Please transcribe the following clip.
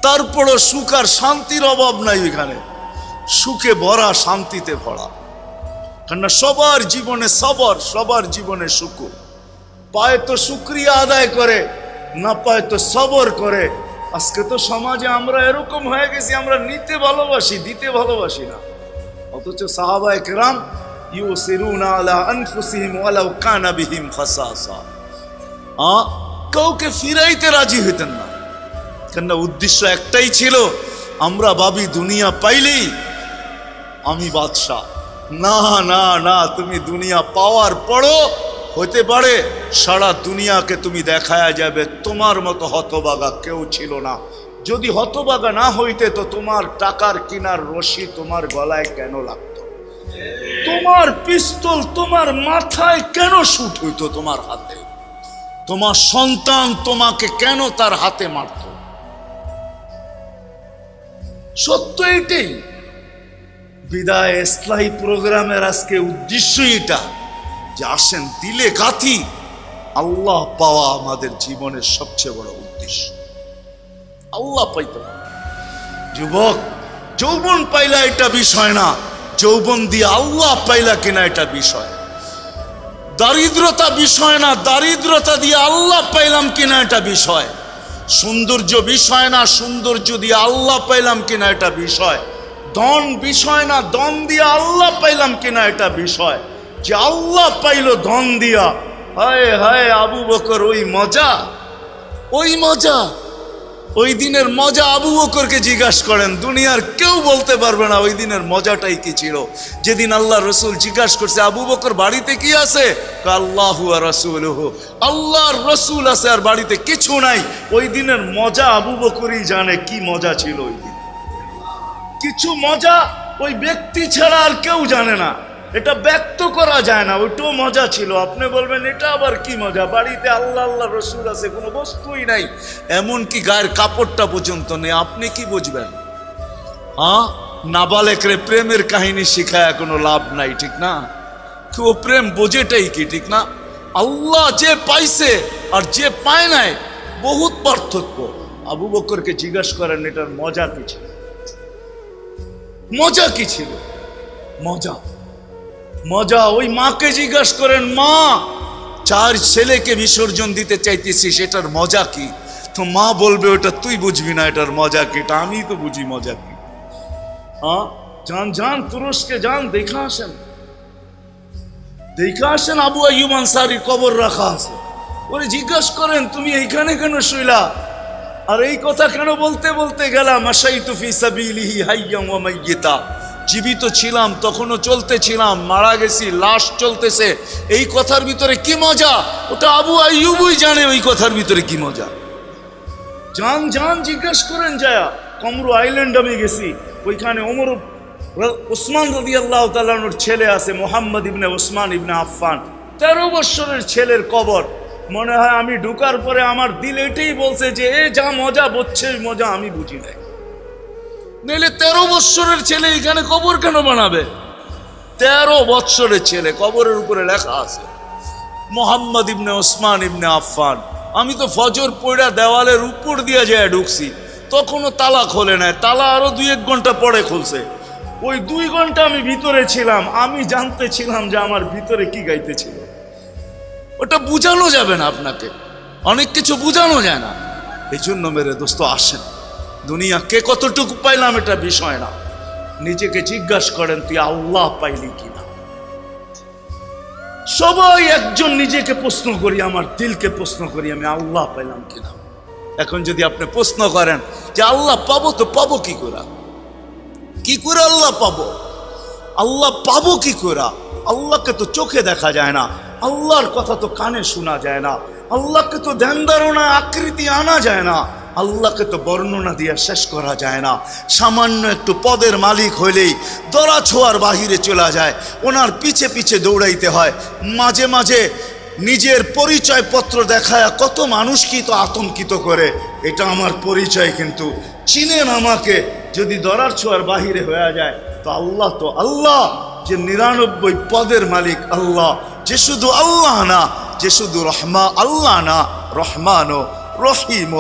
তারপরও সুখ আর শান্তির অভাব নাই এখানে, সুখে ভরা, শান্তিতে ভরা। কেননা সবার জীবনে সবর, সবার জীবনে শুকর। পায় তো শুকরিয়া আদায় করে, না পায় তো সবর করে। আজকে তো সমাজে আমরা এরকম হয়ে গেছি, আমরা নিতে ভালোবাসি, দিতে ভালোবাসি না। অথচ সাহাবায়ে কেরাম ইউসিরুনা আলা আনফুসিহিম ওয়ালাউ কানা বিহিম খাসাসা, কাউকে ফিরাইতে রাজি হইতেন না। কেননা উদ্দেশ্য একটাই ছিল, আমরা ভাবি দুনিয়া পাইলেই আমি বাদশাহ। না না না, তুমি দুনিয়া পাওয়ার পরও হতে পারে সারা দুনিয়াকে তুমি দেখায়া যাবে তোমার মতো হতভাগা কেউ ছিল না। যদি হতভাগা না হইতে তো তোমার টাকার কিনার রশি তোমার গলায় কেন লাগতো? তোমার পিস্তল তোমার মাথায় কেন শুট হইতো তোমার হাতে? তোমার সন্তান তোমাকে কেন তার হাতে মারত? সত্য এটাই। বিদায় ইসলাহি প্রোগ্রামের আজকে উদ্দেশ্য এটা যে আসেন দিলে গাথি, আল্লাহ পাওয়া আমাদের জীবনের সবচেয়ে বড় উদ্দেশ্য। আল্লাহ পাইতে হবে। যুবক, যৌবন পাইলা এটা বিষয় না, যৌবন দিয়ে আল্লাহ পাইলা কিনা এটা বিষয়। দারিদ্রতা বিষয় না, দারিদ্রতা দিয়ে আল্লাহ পাইলাম কিনা এটা বিষয়। সৌন্দর্য বিষয় না, সৌন্দর্য দিয়ে আল্লাহ পাইলাম কিনা এটা বিষয়। ধন বিষয় না, ধন দিয়ে আল্লাহ পাইলাম কিনা এটা বিষয়। যে আল্লাহ পাইল ধন দিয়া, হায় হায় আবু বকর ওই মজা, ওই মজা, ওই দিনের মজা আবু বকরকে জিজ্ঞাসা করেন, দুনিয়ার কেউ বলতে পারবে না ওই দিনের মজাটাই কি ছিল। যেদিন আল্লাহ রসুল জিজ্ঞাসা করছে আবু বকর বাড়িতে কি আছে, আল্লাহু ওয়া রাসূলুহু, আল্লাহর রসুল আছে আর বাড়িতে কিছু নাই। ওই দিনের মজা আবু বকরই জানে কি মজা ছিল ওই দিন। কিছু মজা ওই ব্যক্তি ছাড়া আর কেউ জানে না, এটা ব্যক্ত করা যায় না। ওইটাও মজা ছিল। আপনি বলবেন এটা আবার কি মজা, বাড়িতে আল্লাহ আল্লাহ রসুল আছে, কোনো বস্তুই নাই, এমনকি গায়ের কাপড়টা পর্যন্ত নেই, আপনি কি বুঝবেন? নাবালেকরে প্রেমের কাহিনী শিখায় কোনো লাভ নাই, ঠিক না? ও প্রেম বোঝেটাই কি, ঠিক না? আল্লাহ যে পাইছে আর যে পায় নাই বহুত পার্থক্য। আবু বকরকে জিজ্ঞাসা করেন এটার মজা কি ছিল, মজা কি ছিল? মজা মজা ওই মাকে জিজ্ঞাসা করেন, মা 4 ছেলেকে বিসর্জন দিতে চাইতেছি, সেটার মজা কি? তো মা বলবে ওটা তুই বুঝবি না, এটার মজা কি, এটা আমি তো বুঝি মজা কি। যান যান তুরস্কে যান, দেখা আসেন, দেখা আসেন। আবু আইয়ুব আনসারীর কবর রাখা আছে, ওরে জিজ্ঞাসা করেন তুমি এইখানে কেন শুইলা, আর এই কথা কেন বলতে বলতে গেলাম, মাশাইতু ফি সাবিলিহি হাইয়াম ওয়া মাইয়িতা, জীবিত ছিলাম তখনও চলতেছিলাম, মারা গেছি লাশ চলতেছে। এই কথার ভিতরে কি মজা, ওটা আবু আইয়ুবই জানে ওই কথার ভিতরে কি মজা। যান যান জিজ্ঞেস করেন যায়া। কমরু আইল্যান্ড আমি গেছি, ওইখানে ওসমান রাদিয়াল্লাহু তাআলা আনহুর ছেলে আছে, মুহাম্মদ ইবনে ওসমান ইবনে আফফান, 13 বছরের ছেলের কবর। মনে হয় আমি ঢুকার পরে আমার দিল এটাই বলছে যে এ যা মজা বুঝছে মজা আমি বুঝি নাই। নইলে 13 বছরের ছেলে এখানে কবর কেন বানাবে? 13 বছরের ছেলে, কবরের উপরে লেখা আছে মুহাম্মদ ইবনে ওসমান ইবনে আফফান। আমি তো ফজর পড়া দেওয়ালের উপর দিয়ে যায় ঢুকছি, তখনও তালা খোলে নাই, তালা আরো 2-1 ঘন্টা পরে খুলছে। ওই 2 ঘন্টা আমি ভিতরে ছিলাম, আমি জানতে ছিলাম যে আমার ভিতরে কি গাইতেছিল। ওটা বুঝানো যাবে না আপনাকে, অনেক কিছু বুঝানো যায় না। এই জন্য মেরে দোস্ত আসেন, দুনিয়া কে কতটুকু পাইলাম এটা বিষয় না, নিজেকে জিজ্ঞাসা করেন তুই আল্লাহ পাইলি কিনা। সবাই একজন নিজেকে প্রশ্ন করি, আমার দিলকে প্রশ্ন করি আমি আল্লাহ পাইলাম কিনা। এখন যদি আপনি প্রশ্ন করেন যে আল্লাহ পাবো, তো পাবো কি করে, কি করে আল্লাহ পাবো? আল্লাহ পাবো কি করে? আল্লাহকে তো চোখে দেখা যায় না, আল্লাহর কথা তো কানে শোনা যায় না, আল্লাহকে তো ধ্যান ধারণা আকৃতি আনা যায় না, আল্লাহকে তো বর্ণনা দিয়ে শেষ করা যায় না। সামান্য একটু পদের মালিক হইলেই দরা ছোঁয়ার বাহিরে চলে যায়, ওনার পিছে পিছে দৌড়াইতে হয়। মাঝে মাঝে নিজের পরিচয় পত্র দেখায় কত মানুষকে তো আতঙ্কিত করে, এটা আমার পরিচয়, কিন্তু চিনেন আমাকে। যদি দরার ছোঁয়ার বাহিরে হয়ে যায় তো আল্লাহ তো আল্লাহ, যে 99 পদের মালিক আল্লাহ, যে শুধু আল্লাহ না, যে শুধু আল্লাহ না, রহমান ও রহিম।